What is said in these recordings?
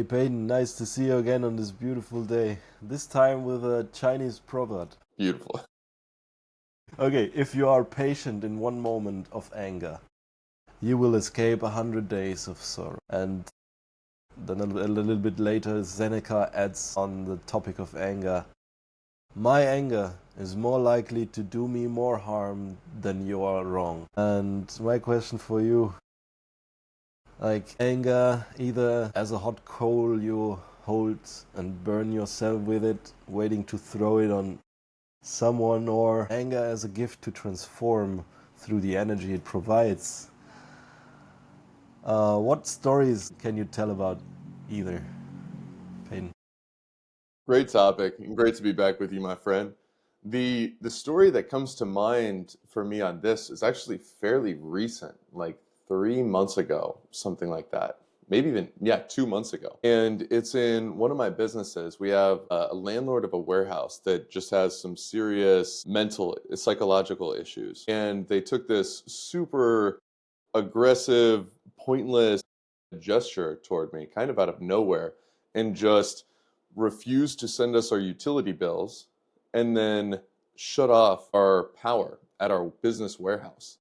Peyton, nice to see you again on this beautiful day. This time with a Chinese proverb. Beautiful. Okay, if you are patient in one moment of anger, you will escape 100 days of sorrow. And then a little bit later, Seneca adds on the topic of anger, my anger is more likely to do me more harm than you are wrong. And my question for you, like anger, either as a hot coal you hold and burn yourself with it, waiting to throw it on someone, or anger as a gift to transform through the energy it provides. What stories can you tell about either, Peyton? Great topic, and great to be back with you, my friend. The story that comes to mind for me on this is actually fairly recent, like 3 months ago, something like that. Maybe even, yeah, 2 months ago. And it's in one of my businesses. We have a landlord of a warehouse that just has some serious mental, psychological issues. And they took this super aggressive, pointless gesture toward me, kind of out of nowhere, and just refused to send us our utility bills and then shut off our power at our business warehouse.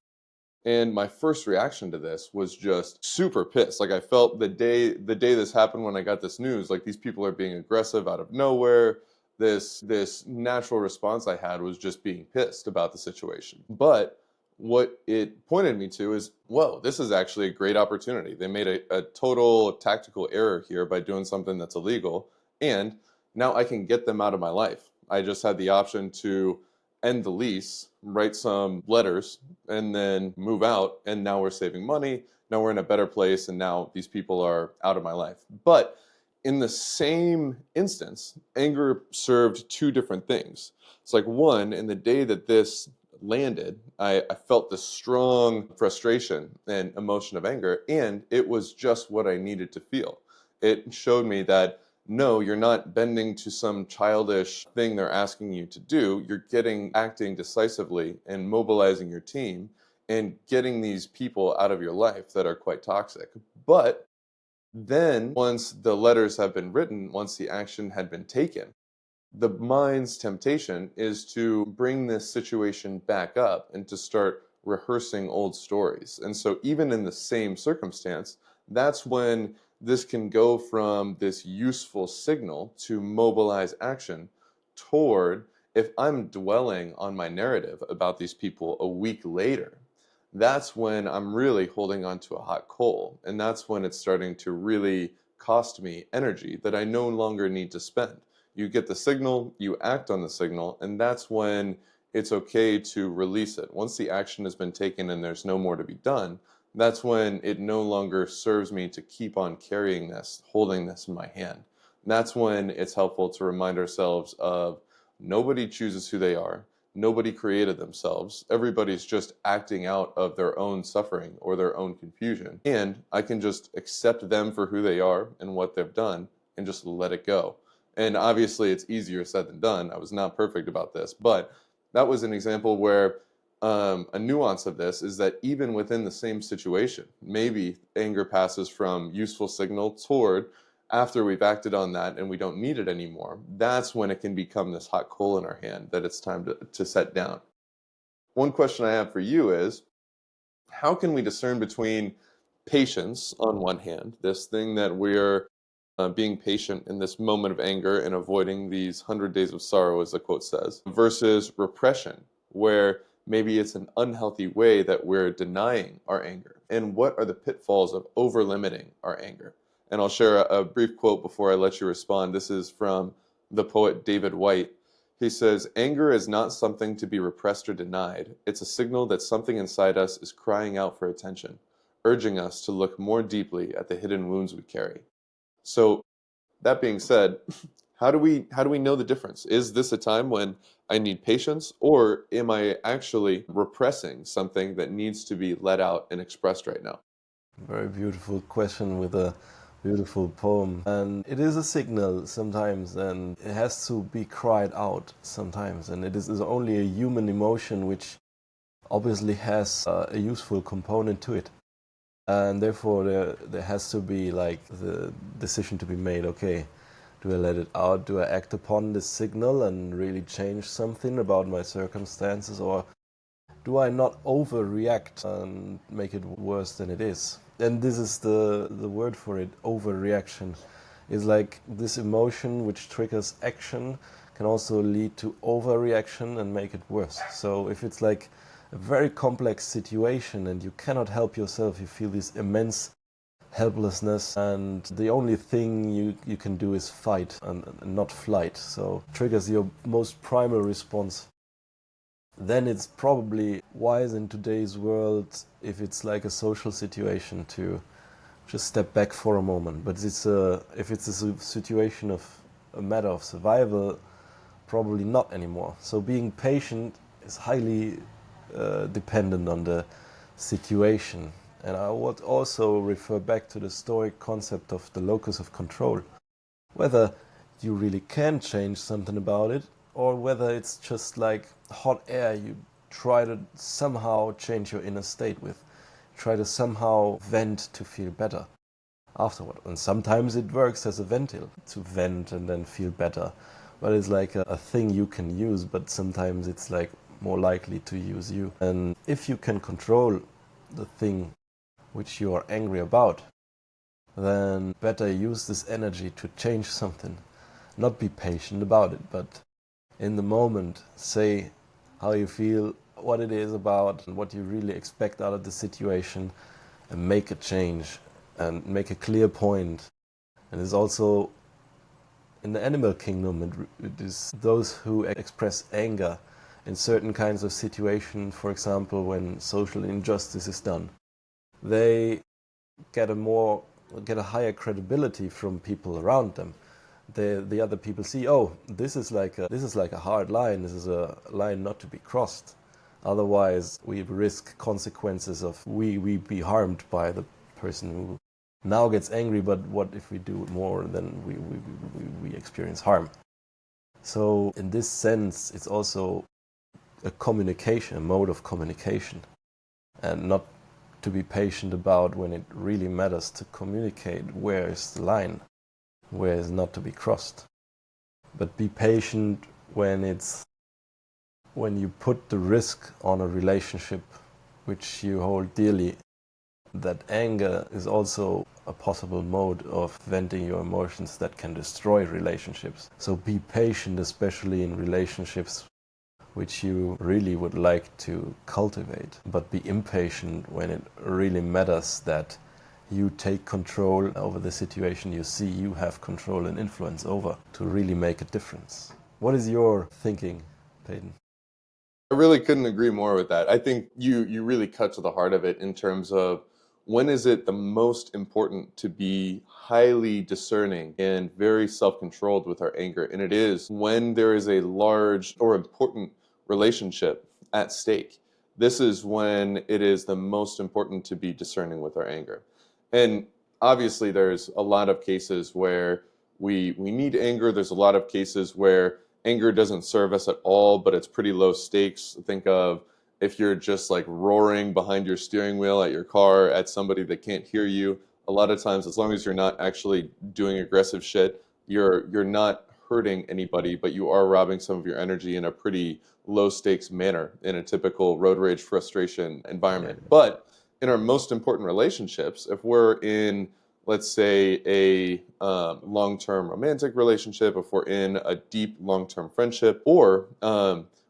And my first reaction to this was just super pissed. Like I felt the day this happened, when I got this news, like these people are being aggressive out of nowhere. This natural response I had was just being pissed about the situation. But what it pointed me to is, whoa, this is actually a great opportunity. They made a total tactical error here by doing something that's illegal, and now I can get them out of my life. I just had the option to end the lease, write some letters, and then move out. And now we're saving money. Now we're in a better place. And now these people are out of my life. But in the same instance, anger served two different things. It's like, one, in the day that this landed, I felt this strong frustration and emotion of anger. And it was just what I needed to feel. It showed me that no, you're not bending to some childish thing they're asking you to do. You're acting decisively and mobilizing your team and getting these people out of your life that are quite toxic. But then once the letters have been written, once the action had been taken, the mind's temptation is to bring this situation back up and to start rehearsing old stories. And so even in the same circumstance, that's when this can go from this useful signal to mobilize action toward, if I'm dwelling on my narrative about these people a week later, that's when I'm really holding on to a hot coal. And that's when it's starting to really cost me energy that I no longer need to spend. You get the signal, you act on the signal, and that's when it's okay to release it. Once the action has been taken and there's no more to be done, that's when it no longer serves me to keep on carrying this, holding this in my hand. That's when it's helpful to remind ourselves of nobody chooses who they are. Nobody created themselves. Everybody's just acting out of their own suffering or their own confusion. And I can just accept them for who they are and what they've done and just let it go. And obviously, it's easier said than done. I was not perfect about this, but that was an example where a nuance of this is that even within the same situation, maybe anger passes from useful signal toward, after we've acted on that and we don't need it anymore, that's when it can become this hot coal in our hand that it's time to set down. One question I have for you is, how can we discern between patience on one hand, this thing that we're being patient in this moment of anger and avoiding these 100 days of sorrow, as the quote says, versus repression, where maybe it's an unhealthy way that we're denying our anger? And what are the pitfalls of over limiting our anger? And I'll share a brief quote before I let you respond. This is from the poet David White. He says, anger is not something to be repressed or denied. It's a signal that something inside us is crying out for attention, urging us to look more deeply at the hidden wounds we carry. So that being said, how do we know the difference? Is this a time when I need patience, or am I actually repressing something that needs to be let out and expressed right now? Very beautiful question with a beautiful poem. And it is a signal sometimes, and it has to be cried out sometimes. And it is only a human emotion which obviously has a useful component to it. And therefore there has to be like the decision to be made. Okay, do I let it out? Do I act upon this signal and really change something about my circumstances, or do I not overreact and make it worse than it is? And this is the word for it, overreaction. Is like this emotion which triggers action can also lead to overreaction and make it worse. So if it's like a very complex situation and you cannot help yourself, you feel this immense helplessness, and the only thing you can do is fight and not flight. So triggers your most primal response. Then it's probably wise in today's world, if it's like a social situation, to just step back for a moment. But if it's a situation of a matter of survival, probably not anymore. So being patient is highly dependent on the situation. And I would also refer back to the Stoic concept of the locus of control. Whether you really can change something about it, or whether it's just like hot air you try to somehow change your inner state with. Try to somehow vent to feel better afterward. And sometimes it works as a ventil to vent and then feel better. But it's like a thing you can use, but sometimes it's like more likely to use you. And if you can control the thing which you are angry about, then better use this energy to change something. Not be patient about it, but in the moment say how you feel, what it is about, and what you really expect out of the situation, and make a change and make a clear point. And it's also in the animal kingdom, it is those who express anger in certain kinds of situations, for example, when social injustice is done. They get a higher credibility from people around them. The other people see, oh, this is like a hard line. This is a line not to be crossed. Otherwise, we risk consequences of we be harmed by the person who now gets angry. But what if we do more? Then we experience harm. So in this sense, it's also a mode of communication, and not to be patient about when it really matters to communicate where is the line, where is not to be crossed. But be patient when you put the risk on a relationship which you hold dearly. That anger is also a possible mode of venting your emotions that can destroy relationships. So be patient, especially in relationships which you really would like to cultivate, but be impatient when it really matters that you take control over the situation you see you have control and influence over to really make a difference. What is your thinking, Peyton? I really couldn't agree more with that. I think you really cut to the heart of it in terms of when is it the most important to be highly discerning and very self-controlled with our anger. And it is when there is a large or important relationship at stake. This is when it is the most important to be discerning with our anger. And obviously there's a lot of cases where we need anger. There's a lot of cases where anger doesn't serve us at all, but it's pretty low stakes. Think of if you're just like roaring behind your steering wheel at your car at somebody that can't hear you. A lot of times, as long as you're not actually doing aggressive shit, you're not hurting anybody, but you are robbing some of your energy in a pretty low stakes manner in a typical road rage frustration environment. Yeah. But in our most important relationships, if we're in, let's say, a long-term romantic relationship, if we're in a deep long-term friendship, or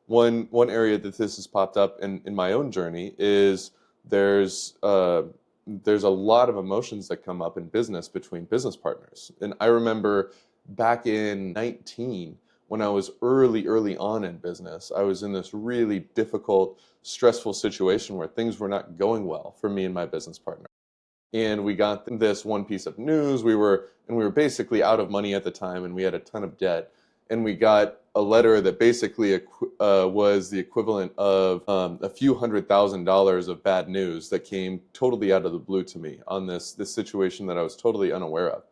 one area that this has popped up in my own journey is there's uh, there's a lot of emotions that come up in business between business partners. And I remember back in 19, when I was early on in business, I was in this really difficult, stressful situation where things were not going well for me and my business partner. And we got this one piece of news. We were basically out of money at the time, and we had a ton of debt. And we got a letter that basically was the equivalent of a few $100,000 of bad news that came totally out of the blue to me on this situation that I was totally unaware of.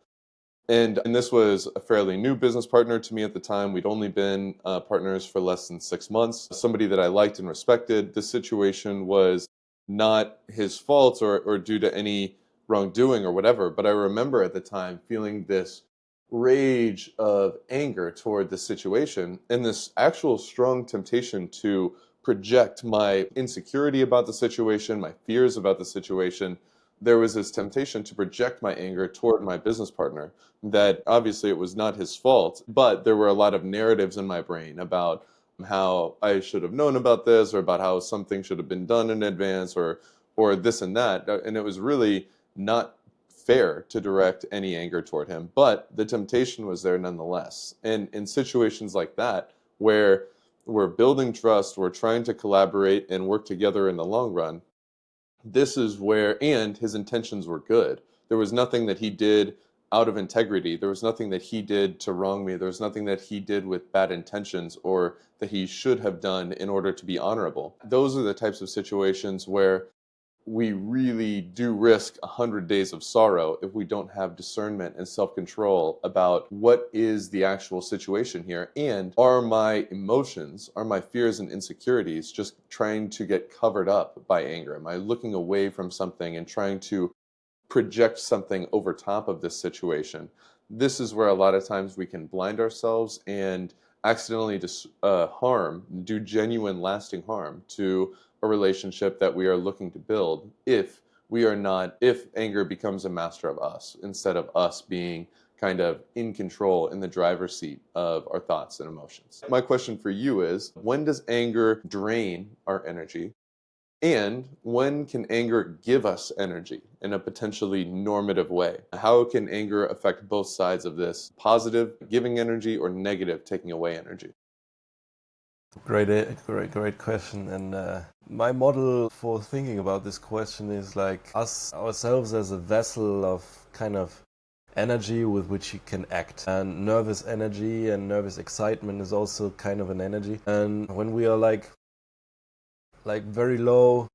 And this was a fairly new business partner to me at the time. We'd only been partners for less than 6 months. Somebody that I liked and respected. This situation was not his fault or due to any wrongdoing or whatever. But I remember at the time feeling this rage of anger toward the situation and this actual strong temptation to project my insecurity about the situation, my fears about the situation. There was this temptation to project my anger toward my business partner, that obviously it was not his fault, but there were a lot of narratives in my brain about how I should have known about this, or about how something should have been done in advance, or this and that. And it was really not fair to direct any anger toward him, but the temptation was there nonetheless. And in situations like that, where we're building trust, we're trying to collaborate and work together in the long run, this is where, and his intentions were good. There was nothing that he did out of integrity. There was nothing that he did to wrong me. There was nothing that he did with bad intentions or that he should have done in order to be honorable. Those are the types of situations where we really do risk 100 days of sorrow if we don't have discernment and self-control about what is the actual situation here, and are my emotions, are my fears and insecurities just trying to get covered up by anger? Am I looking away from something and trying to project something over top of this situation? This is where a lot of times we can blind ourselves and accidentally do genuine lasting harm to a relationship that we are looking to build, if anger becomes a master of us instead of us being kind of in control, in the driver's seat of our thoughts and emotions. My question for you is, when does anger drain our energy? And when can anger give us energy in a potentially normative way? How can anger affect both sides of this, positive, giving energy, or negative, taking away energy? Great question. And my model for thinking about this question is like us ourselves as a vessel of kind of energy with which you can act. And nervous energy and nervous excitement is also kind of an energy. And when we are like very low,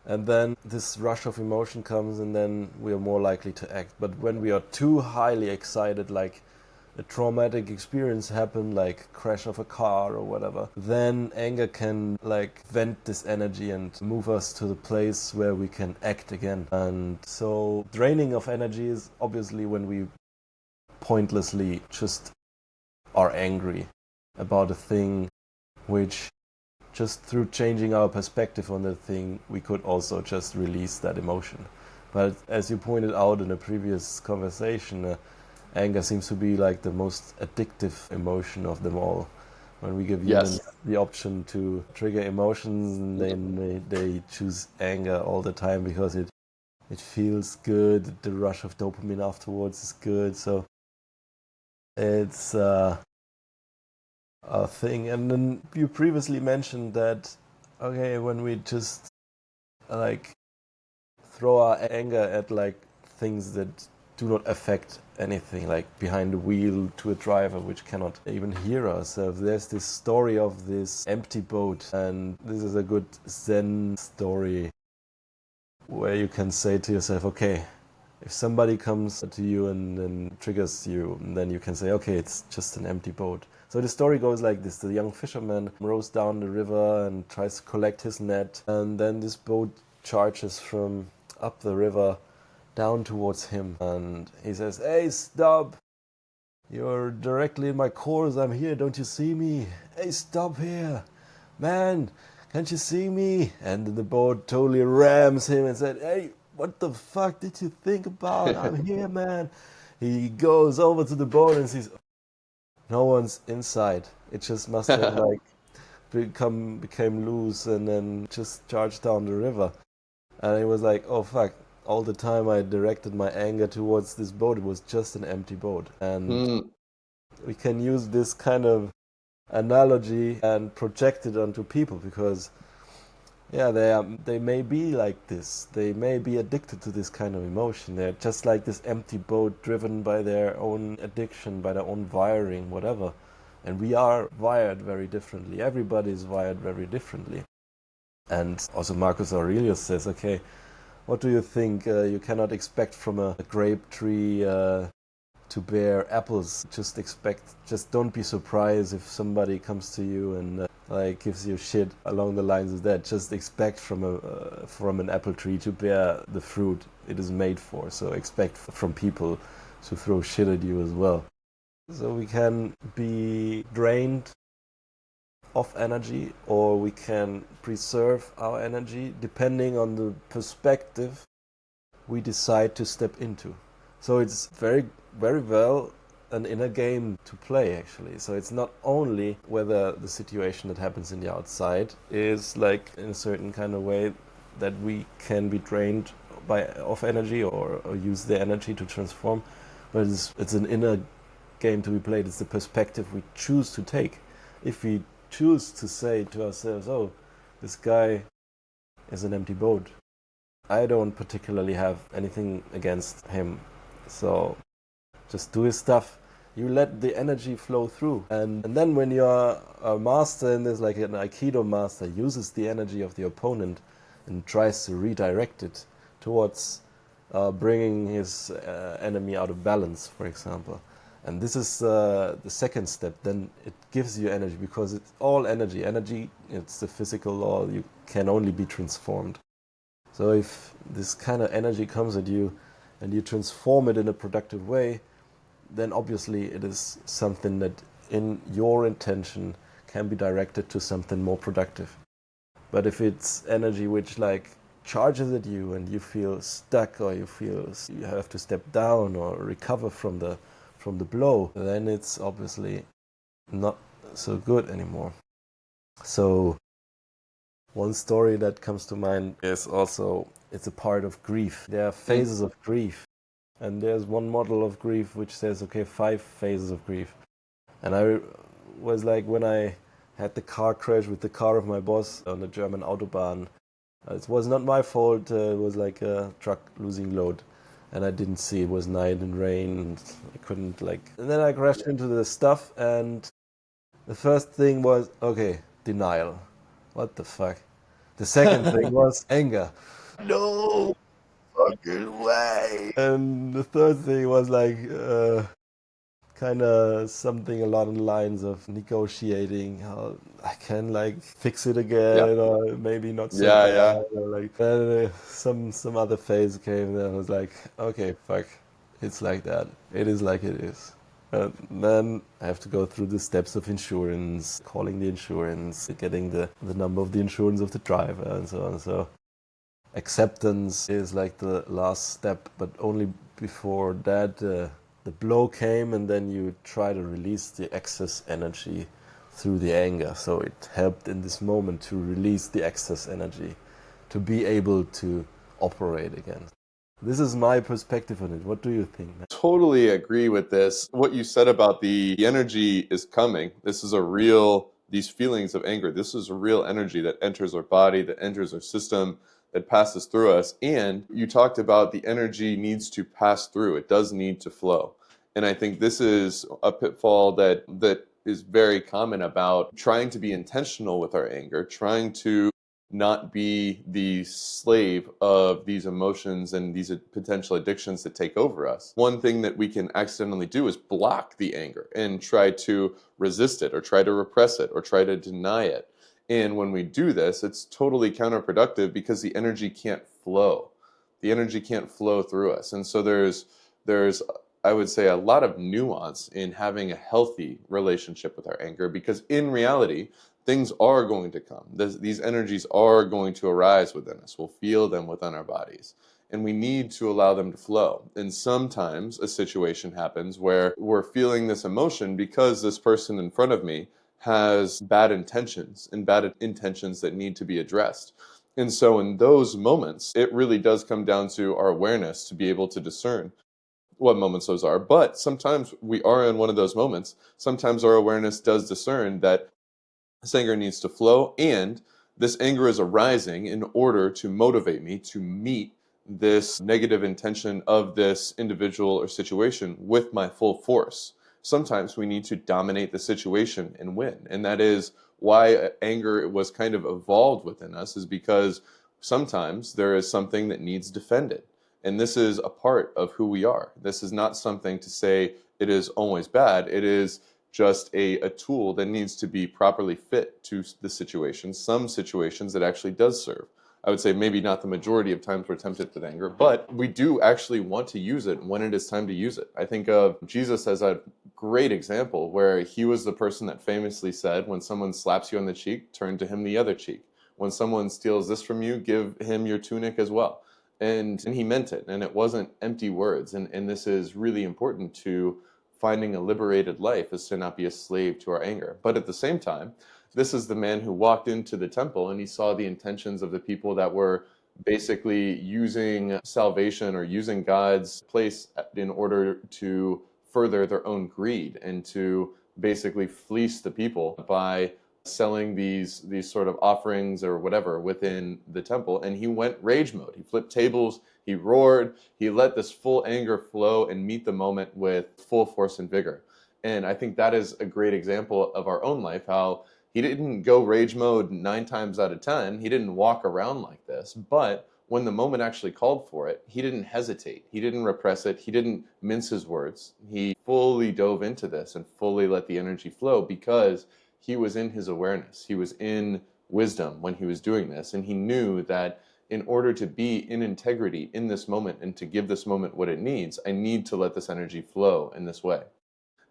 and then this rush of emotion comes, and then we are more likely to act. But when we are too highly excited, like a traumatic experience happened, like crash of a car or whatever, then anger can like vent this energy and move us to the place where we can act again. And so draining of energy is obviously when we pointlessly just are angry about a thing, which just through changing our perspective on the thing, we could also just release that emotion. But as you pointed out in a previous conversation, anger seems to be like the most addictive emotion of them all. When we give humans Yes. the option to trigger emotions, and then they choose anger all the time because it feels good. The rush of dopamine afterwards is good. So it's a thing. And then you previously mentioned that, okay, when we just like throw our anger at like things that do not affect anything, like behind the wheel to a driver which cannot even hear us. So there's this story of this empty boat, and this is a good Zen story where you can say to yourself, okay, if somebody comes to you and then triggers you, then you can say, okay, it's just an empty boat. So the story goes like this. The young fisherman rows down the river and tries to collect his net, and then this boat charges from up the river down towards him, and he says, hey, stop! You're directly in my course. I'm here. Don't you see me? Hey, stop here. Man, can't you see me? And the boat totally rams him and said, hey, what the fuck did you think about? I'm here, man. He goes over to the boat and sees no one's inside. It just must have like became loose and then just charged down the river. And he was like, oh fuck, all the time I directed my anger towards this boat, it was just an empty boat. And Hmm. we can use this kind of analogy and project it onto people, because yeah, they may be like this. They may be addicted to this kind of emotion. They're just like this empty boat driven by their own addiction, by their own wiring, whatever. And we are wired very differently. Everybody is wired very differently. And also Marcus Aurelius says, okay, what do you think? You cannot expect from a grape tree to bear apples. Just don't be surprised if somebody comes to you and like gives you shit along the lines of that. Just expect from an apple tree to bear the fruit it is made for. So expect from people to throw shit at you as well. So we can be drained of energy, or we can preserve our energy depending on the perspective we decide to step into. So it's very, very well an inner game to play, actually. So it's not only whether the situation that happens in the outside is like in a certain kind of way that we can be drained of energy, or use the energy to transform, but it's an inner game to be played. It's the perspective we choose to take. If we choose to say to ourselves, oh, this guy is an empty boat, I don't particularly have anything against him, so just do his stuff. You let the energy flow through. And then when you're a master in this, like an Aikido master, uses the energy of the opponent and tries to redirect it towards bringing his enemy out of balance, for example. And this is the second step. Then it gives you energy, because it's all energy. Energy, it's the physical law. You can only be transformed. So if this kind of energy comes at you and you transform it in a productive way, then obviously it is something that in your intention can be directed to something more productive. But if it's energy which like charges at you and you feel stuck, or you feel you have to step down or recover from the blow, then it's obviously not so good anymore. So one story that comes to mind is also, it's a part of grief. There are phases of grief. And there's one model of grief which says, okay, 5 phases of grief. And I was like, when I had the car crash with the car of my boss on the German Autobahn, it was not my fault. It was like a truck losing load. And I didn't see, it was night and rain, and I couldn't and then I crashed into the stuff, and the first thing was, okay, denial. What the fuck? The second thing was anger. No fucking way. And the third thing was like kind of something along the lines of negotiating how I can like fix it Yeah. again, or maybe not so Yeah, yeah. bad, or like some other phase came, and I was like, okay, fuck, it's like that. It is like it is. And then I have to go through the steps of insurance, calling the insurance, getting the number of the insurance of the driver, and so on. So acceptance is like the last step, but only before that the blow came, and then you try to release the excess energy through the anger. So it helped in this moment to release the excess energy, to be able to operate again. This is my perspective on it. What do you think, man? Totally agree with this. What you said about the energy is coming. This is a real, these feelings of anger, this is a real energy that enters our body, that enters our system, that passes through us. And you talked about the energy needs to pass through. It does need to flow. And I think this is a pitfall that is very common about trying to be intentional with our anger, trying to not be the slave of these emotions and these potential addictions that take over us. One thing that we can accidentally do is block the anger and try to resist it, or try to repress it, or try to deny it. And when we do this, it's totally counterproductive, because the energy can't flow. The energy can't flow through us. And so there's I would say a lot of nuance in having a healthy relationship with our anger, because in reality, things are going to come. These energies are going to arise within us. We'll feel them within our bodies. And we need to allow them to flow. And sometimes a situation happens where we're feeling this emotion because this person in front of me has bad intentions, and bad intentions that need to be addressed. And so in those moments, it really does come down to our awareness to be able to discern what moments those are. But sometimes we are in one of those moments. Sometimes our awareness does discern that this anger needs to flow, and this anger is arising in order to motivate me to meet this negative intention of this individual or situation with my full force. Sometimes we need to dominate the situation and win. And that is why anger was kind of evolved within us, is because sometimes there is something that needs defended. And this is a part of who we are. This is not something to say it is always bad. It is just a tool that needs to be properly fit to the situation. Some situations it actually does serve. I would say maybe not the majority of times we're tempted with anger, but we do actually want to use it when it is time to use it. I think of Jesus as a great example where he was the person that famously said, when someone slaps you on the cheek, turn to him the other cheek. When someone steals this from you, give him your tunic as well. And he meant it, and it wasn't empty words. And this is really important to finding a liberated life, is to not be a slave to our anger. But at the same time, this is the man who walked into the temple and he saw the intentions of the people that were basically using salvation or using God's place in order to further their own greed and to basically fleece the people by selling these sort of offerings or whatever within the temple. And he went rage mode. He flipped tables, he roared, he let this full anger flow and meet the moment with full force and vigor. And I think that is a great example of our own life, how he didn't go rage mode 9 times out of 10. He didn't walk around like this. But when the moment actually called for it, he didn't hesitate. He didn't repress it. He didn't mince his words. He fully dove into this and fully let the energy flow because he was in his awareness. He was in wisdom when he was doing this. And he knew that in order to be in integrity in this moment and to give this moment what it needs, I need to let this energy flow in this way.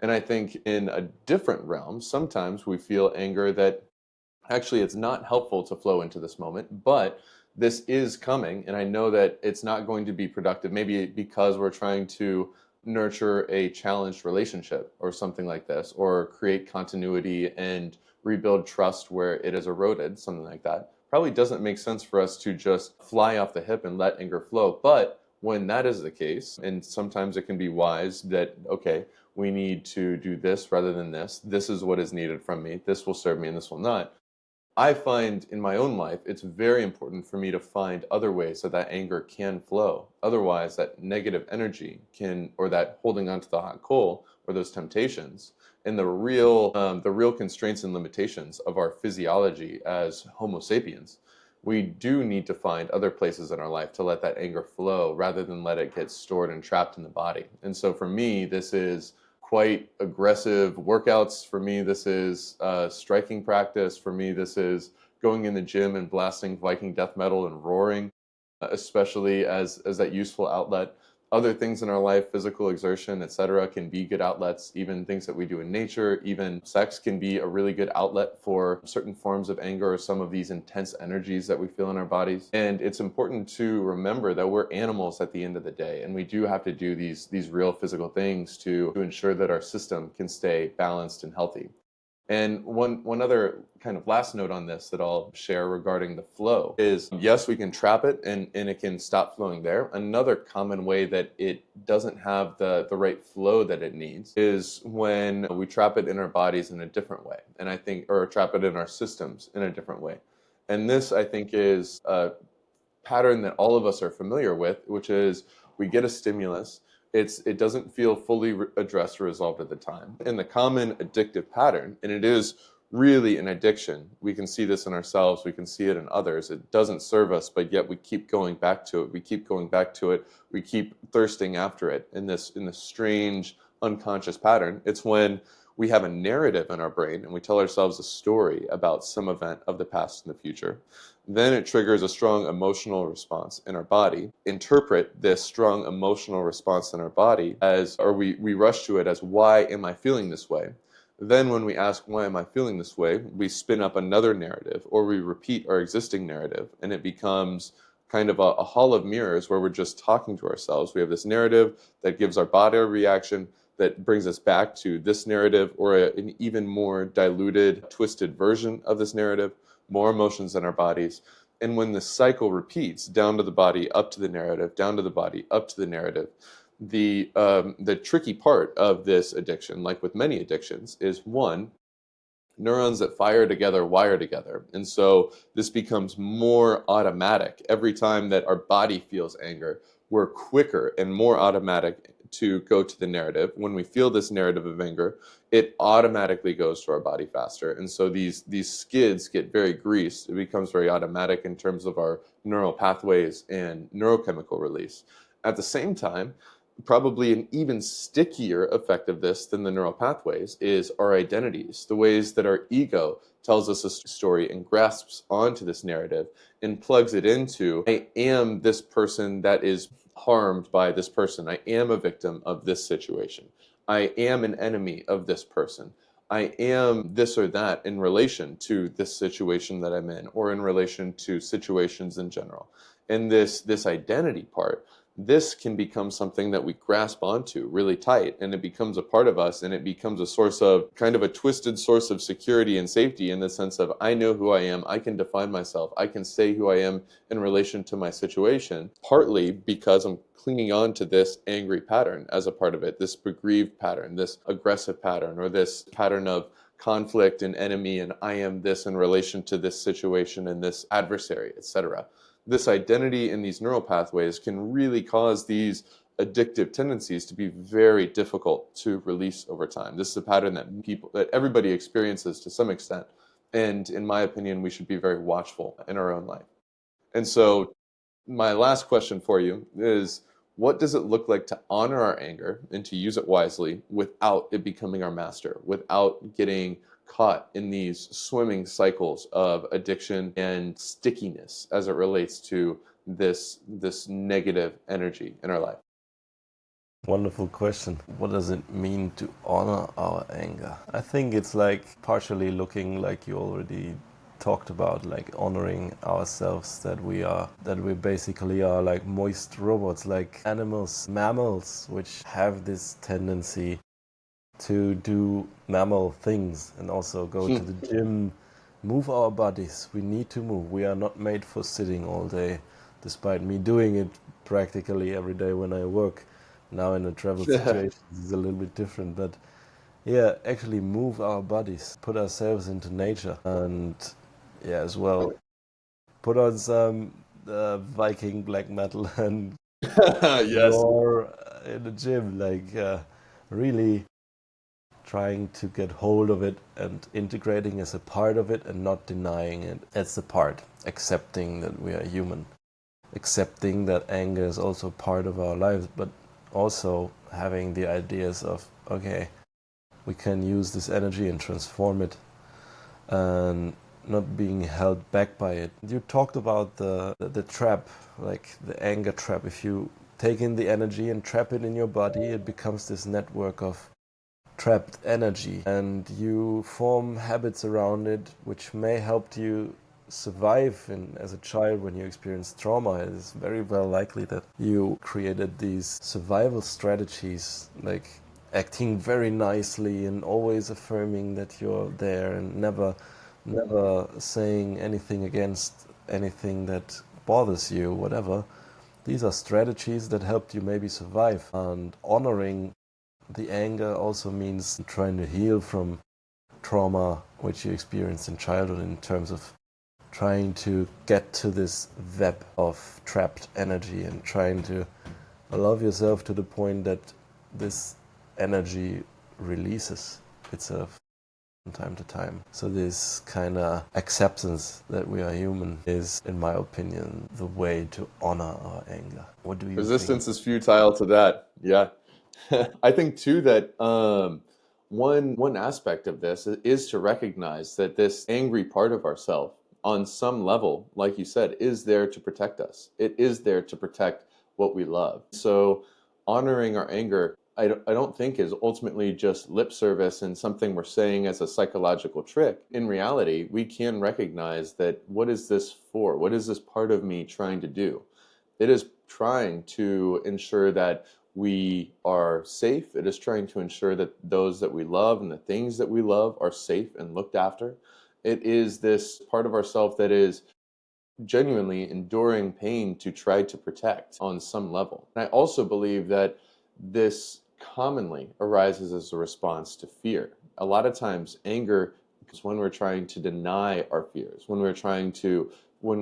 And I think in a different realm, sometimes we feel anger that actually it's not helpful to flow into this moment, but this is coming. And I know that it's not going to be productive, maybe because we're trying to nurture a challenged relationship or something like this, or create continuity and rebuild trust where it has eroded, something like that. Probably doesn't make sense for us to just fly off the hip and let anger flow. But when that is the case, and sometimes it can be wise that, okay, we need to do this rather than this. This is what is needed from me. This will serve me and this will not. I find in my own life, it's very important for me to find other ways that that anger can flow. Otherwise, that negative energy can, or that holding onto the hot coal, or those temptations, and the real constraints and limitations of our physiology as Homo sapiens, we do need to find other places in our life to let that anger flow rather than let it get stored and trapped in the body. And so for me, this is quite aggressive workouts. For me, this is striking practice. For me, this is going in the gym and blasting Viking death metal and roaring, especially as that useful outlet. Other things in our life, physical exertion, etc., can be good outlets. Even things that we do in nature, even sex can be a really good outlet for certain forms of anger or some of these intense energies that we feel in our bodies. And it's important to remember that we're animals at the end of the day, and we do have to do these real physical things to ensure that our system can stay balanced and healthy. And one other kind of last note on this that I'll share regarding the flow is, yes, we can trap it and it can stop flowing there. Another common way that it doesn't have the right flow that it needs is when we trap it in our bodies in a different way. And I think, or trap it in our systems in a different way. And this, I think, is a pattern that all of us are familiar with, which is we get a stimulus. It doesn't feel fully addressed or resolved at the time. And the common addictive pattern, and it is really an addiction. We can see this in ourselves. We can see it in others. It doesn't serve us, but yet we keep going back to it. We keep going back to it. We keep thirsting after it in this strange unconscious pattern. It's when we have a narrative in our brain and we tell ourselves a story about some event of the past and the future. Then it triggers a strong emotional response in our body. Interpret this strong emotional response in our body as, or we rush to it as, why am I feeling this way? Then when we ask, why am I feeling this way? We spin up another narrative, or we repeat our existing narrative, and it becomes kind of a hall of mirrors where we're just talking to ourselves. We have this narrative that gives our body a reaction that brings us back to this narrative, or an even more diluted, twisted version of this narrative, more emotions in our bodies. And when the cycle repeats, down to the body, up to the narrative, down to the body, up to the narrative, the tricky part of this addiction, like with many addictions, is one, neurons that fire together wire together. And so this becomes more automatic. Every time that our body feels anger, we're quicker and more automatic to go to the narrative. When we feel this narrative of anger, it automatically goes to our body faster. And so these skids get very greased. It becomes very automatic in terms of our neural pathways and neurochemical release. At the same time, probably an even stickier effect of this than the neural pathways is our identities, the ways that our ego tells us a story and grasps onto this narrative and plugs it into, I am this person that is harmed by this person. I am a victim of this situation. I am an enemy of this person. I am this or that in relation to this situation that I'm in, or in relation to situations in general. And this identity part, this can become something that we grasp onto really tight, and it becomes a part of us, and it becomes a source of kind of a twisted source of security and safety, in the sense of, I know who I am, I can define myself, I can say who I am in relation to my situation, partly because I'm clinging on to this angry pattern as a part of it, this aggrieved pattern, this aggressive pattern, or this pattern of conflict and enemy, and I am this in relation to this situation and this adversary, etc. This identity in these neural pathways can really cause these addictive tendencies to be very difficult to release over time. This is a pattern that everybody experiences to some extent, and in my opinion, we should be very watchful in our own life. And so my last question for you is, what does it look like to honor our anger and to use it wisely without it becoming our master, without getting caught in these swimming cycles of addiction and stickiness as it relates to this negative energy in our life? Wonderful question. What does it mean to honor our anger? I think it's like partially looking like you already talked about, like honoring ourselves, that we basically are like moist robots, like animals, mammals, which have this tendency to do mammal things and also go to the gym, move our bodies. We need to move. We are not made for sitting all day, despite me doing it practically every day when I work. Now in a travel situation, it's a little bit different, but yeah, actually move our bodies, put ourselves into nature, and yeah, as well, put on some Viking black metal and Yes. roar in the gym, like really trying to get hold of it and integrating as a part of it and not denying it as a part, accepting that we are human, accepting that anger is also part of our lives, but also having the ideas of, okay, we can use this energy and transform it, and not being held back by it. You talked about the trap, like the anger trap. If you take in the energy and trap it in your body, it becomes this network of trapped energy, and you form habits around it which may help you survive. And as a child, when you experience trauma, it is very well likely that you created these survival strategies, like acting very nicely and always affirming that you're there and never saying anything against anything that bothers you, whatever. These are strategies that helped you maybe survive. And honoring the anger also means trying to heal from trauma which you experienced in childhood, in terms of trying to get to this web of trapped energy and trying to love yourself to the point that this energy releases itself from time to time. So this kind of acceptance that we are human is, in my opinion, the way to honor our anger. What do you think? Resistance is futile to that. Yeah. I think too that one aspect of this is to recognize that this angry part of ourselves, on some level, like you said, is there to protect us. It is there to protect what we love. So honoring our anger, I don't think is ultimately just lip service and something we're saying as a psychological trick. In reality, we can recognize that, what is this for? What is this part of me trying to do? It is trying to ensure that we are safe. It is trying to ensure that those that we love and the things that we love are safe and looked after. It is this part of ourself that is genuinely enduring pain to try to protect on some level. And I also believe that this commonly arises as a response to fear. A lot of times, anger is when we're trying to deny our fears, when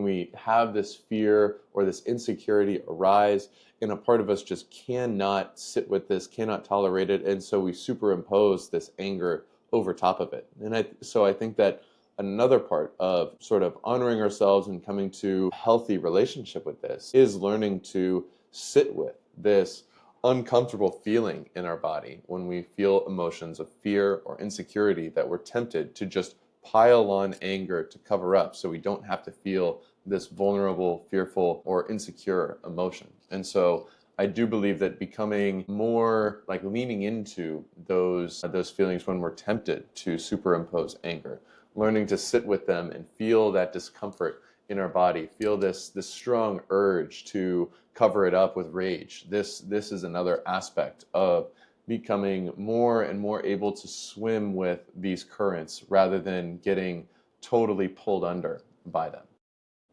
we have this fear or this insecurity arise, and a part of us just cannot sit with this, cannot tolerate it, and so we superimpose this anger over top of it. And I think that another part of sort of honoring ourselves and coming to a healthy relationship with this is learning to sit with this uncomfortable feeling in our body when we feel emotions of fear or insecurity that we're tempted to just pile on anger to cover up so we don't have to feel this vulnerable, fearful, or insecure emotion. And so I do believe that becoming more like leaning into those feelings when we're tempted to superimpose anger, learning to sit with them and feel that discomfort in our body, feel this strong urge to cover it up with rage. This is another aspect of becoming more and more able to swim with these currents rather than getting totally pulled under by them.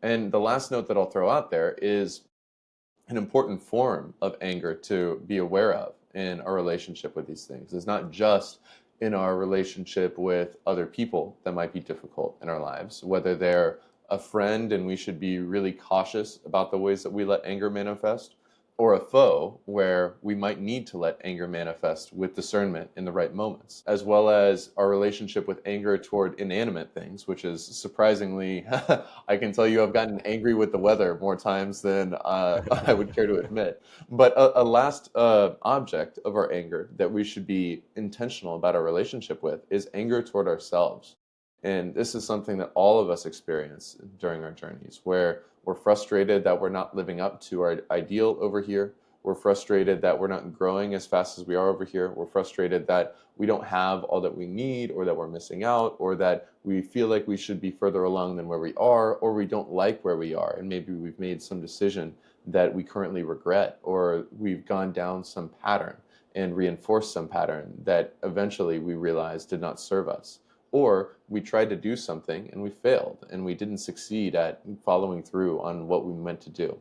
And the last note that I'll throw out there is an important form of anger to be aware of in our relationship with these things. It's not just in our relationship with other people that might be difficult in our lives, whether they're a friend and we should be really cautious about the ways that we let anger manifest, or a foe where we might need to let anger manifest with discernment in the right moments, as well as our relationship with anger toward inanimate things, which is surprisingly, I can tell you I've gotten angry with the weather more times than I would care to admit. But a last object of our anger that we should be intentional about our relationship with is anger toward ourselves. And this is something that all of us experience during our journeys, where we're frustrated that we're not living up to our ideal over here. We're frustrated that we're not growing as fast as we are over here. We're frustrated that we don't have all that we need, or that we're missing out, or that we feel like we should be further along than where we are, or we don't like where we are. And maybe we've made some decision that we currently regret, or we've gone down some pattern and reinforced some pattern that eventually we realized did not serve us. Or we tried to do something and we failed and we didn't succeed at following through on what we meant to do.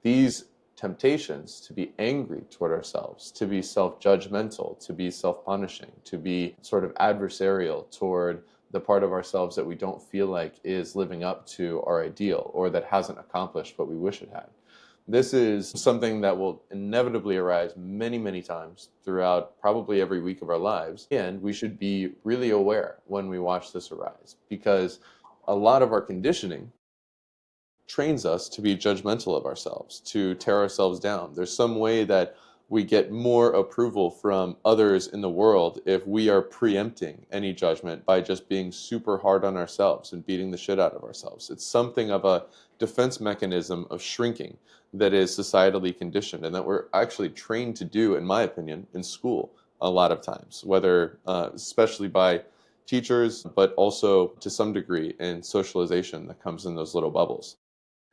These temptations to be angry toward ourselves, to be self-judgmental, to be self-punishing, to be sort of adversarial toward the part of ourselves that we don't feel like is living up to our ideal, or that hasn't accomplished what we wish it had. This is something that will inevitably arise many, many times throughout probably every week of our lives. And we should be really aware when we watch this arise, because a lot of our conditioning trains us to be judgmental of ourselves, to tear ourselves down. There's some way that we get more approval from others in the world if we are preempting any judgment by just being super hard on ourselves and beating the shit out of ourselves. It's something of a defense mechanism of shrinking that is societally conditioned, and that we're actually trained to do, in my opinion, in school a lot of times, whether especially by teachers, but also to some degree in socialization that comes in those little bubbles.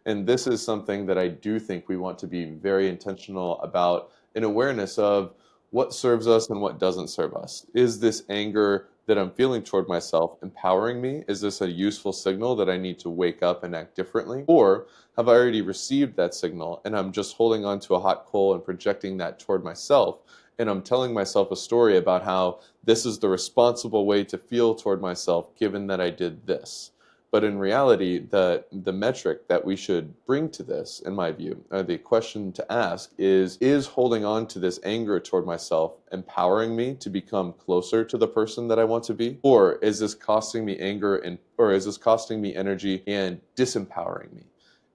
And this is something that I do think we want to be very intentional about, an awareness of what serves us and what doesn't serve us. Is this anger that I'm feeling toward myself empowering me? Is this a useful signal that I need to wake up and act differently? Or have I already received that signal and I'm just holding on to a hot coal and projecting that toward myself? And I'm telling myself a story about how this is the responsible way to feel toward myself given that I did this. But in reality, the metric that we should bring to this, in my view, or the question to ask is holding on to this anger toward myself empowering me to become closer to the person that I want to be? Or is this costing me anger, or is this costing me energy and disempowering me?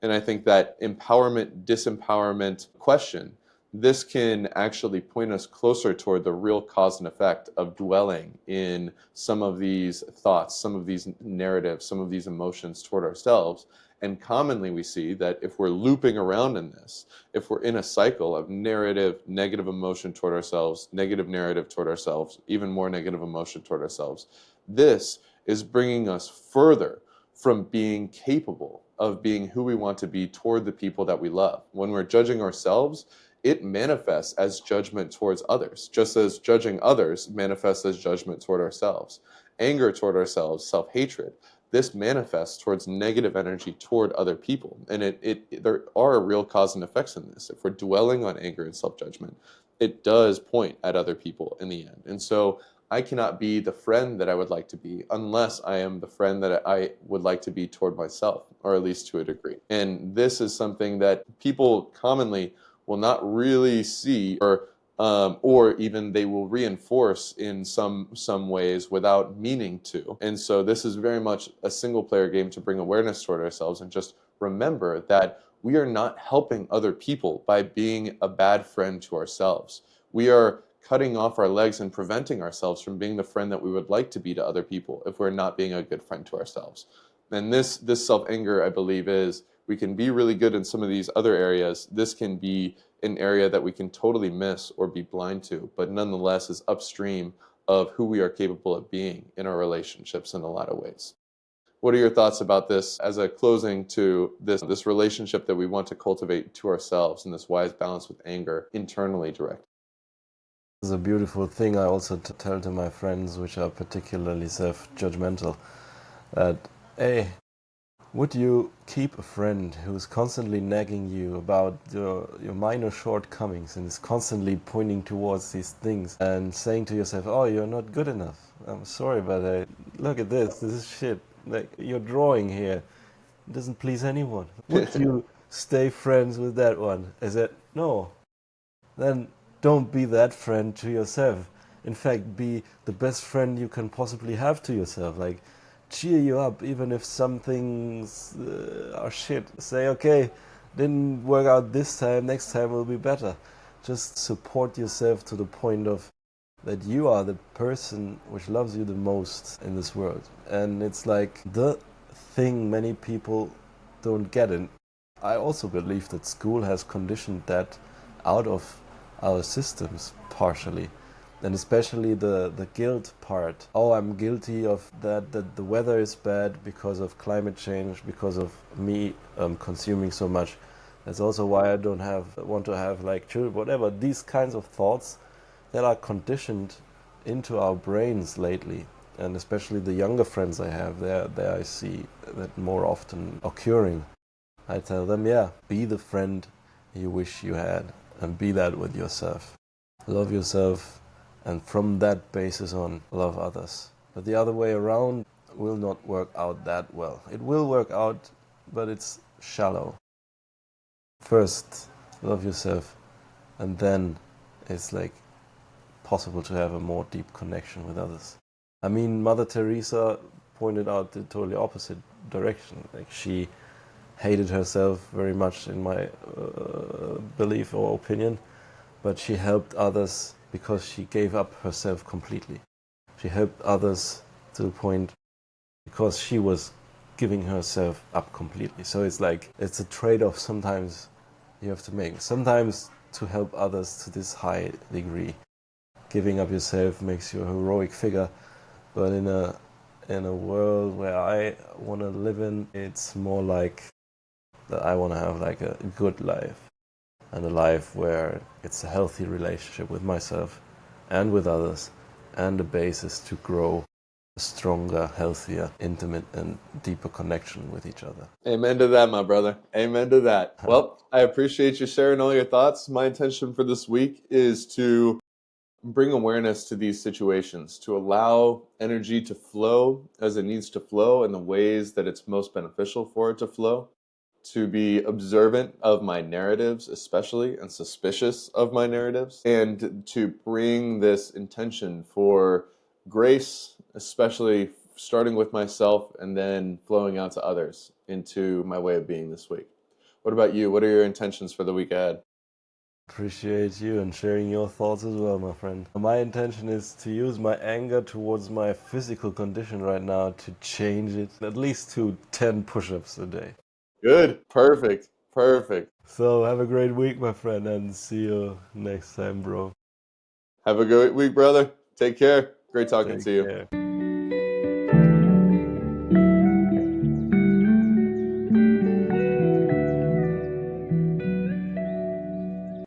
And I think that empowerment, disempowerment question, this can actually point us closer toward the real cause and effect of dwelling in some of these thoughts, some of these narratives, some of these emotions toward ourselves. And commonly we see that if we're looping around in this, if we're in a cycle of narrative, negative emotion toward ourselves, negative narrative toward ourselves, even more negative emotion toward ourselves, this is bringing us further from being capable of being who we want to be toward the people that we love. When we're judging ourselves, it manifests as judgment towards others, just as judging others manifests as judgment toward ourselves. Anger toward ourselves, self-hatred, this manifests towards negative energy toward other people. And there are real cause and effects in this. If we're dwelling on anger and self-judgment, it does point at other people in the end. And so I cannot be the friend that I would like to be unless I am the friend that I would like to be toward myself, or at least to a degree. And this is something that people commonly will not really see, or even they will reinforce in some ways without meaning to. And so this is very much a single player game to bring awareness toward ourselves and just remember that we are not helping other people by being a bad friend to ourselves. We are cutting off our legs and preventing ourselves from being the friend that we would like to be to other people if we're not being a good friend to ourselves. And this self-anger, I believe, is we can be really good in some of these other areas. This can be an area that we can totally miss or be blind to, but nonetheless is upstream of who we are capable of being in our relationships in a lot of ways. What are your thoughts about this as a closing to this relationship that we want to cultivate to ourselves and this wise balance with anger internally direct? This is a beautiful thing I also tell to my friends, which are particularly self-judgmental, that, hey, would you keep a friend who's constantly nagging you about your minor shortcomings and is constantly pointing towards these things and saying to yourself, oh, you're not good enough. I'm sorry, but look at this. This is shit. Like, your drawing here doesn't please anyone. Would you stay friends with that one? I said, no. Then don't be that friend to yourself. In fact, be the best friend you can possibly have to yourself. Like, cheer you up even if some things are shit. Say, okay, didn't work out this time, next time will be better. Just support yourself to the point of that you are the person which loves you the most in this world. And it's like the thing many people don't get. And I also believe that school has conditioned that out of our systems partially, and especially the guilt part. Oh, I'm guilty of that the weather is bad because of climate change, because of me consuming so much. That's also why I don't want to have like children, whatever. These kinds of thoughts that are conditioned into our brains lately, and especially the younger friends I have, there I see that more often occurring. I tell them, yeah, be the friend you wish you had, and be that with yourself. Love yourself, and from that basis on, love others. But the other way around will not work out that well. It will work out, but it's shallow. First, love yourself, and then it's like possible to have a more deep connection with others. I mean, Mother Teresa pointed out the totally opposite direction. Like, she hated herself very much, in my belief or opinion, but she helped others because she gave up herself completely. She helped others to the point because she was giving herself up completely. So it's like, it's a trade-off sometimes you have to make. Sometimes to help others to this high degree, giving up yourself makes you a heroic figure, but in a world where I want to live in, it's more like that I want to have like a good life, and a life where it's a healthy relationship with myself and with others, and a basis to grow a stronger, healthier, intimate and deeper connection with each other. Amen to that, my brother. Amen to that. Well, I appreciate you sharing all your thoughts. My intention for this week is to bring awareness to these situations, to allow energy to flow as it needs to flow in the ways that it's most beneficial for it to flow, to be observant of my narratives, especially, and suspicious of my narratives, and to bring this intention for grace, especially starting with myself and then flowing out to others into my way of being this week. What about you? What are your intentions for the week ahead? Appreciate you and sharing your thoughts as well, my friend. My intention is to use my anger towards my physical condition right now to change it at least to 10 push-ups a day. Good. Perfect. Perfect. So have a great week, my friend, and see you next time, bro. Have a great week, brother. Take care. Great talking Take to you. care.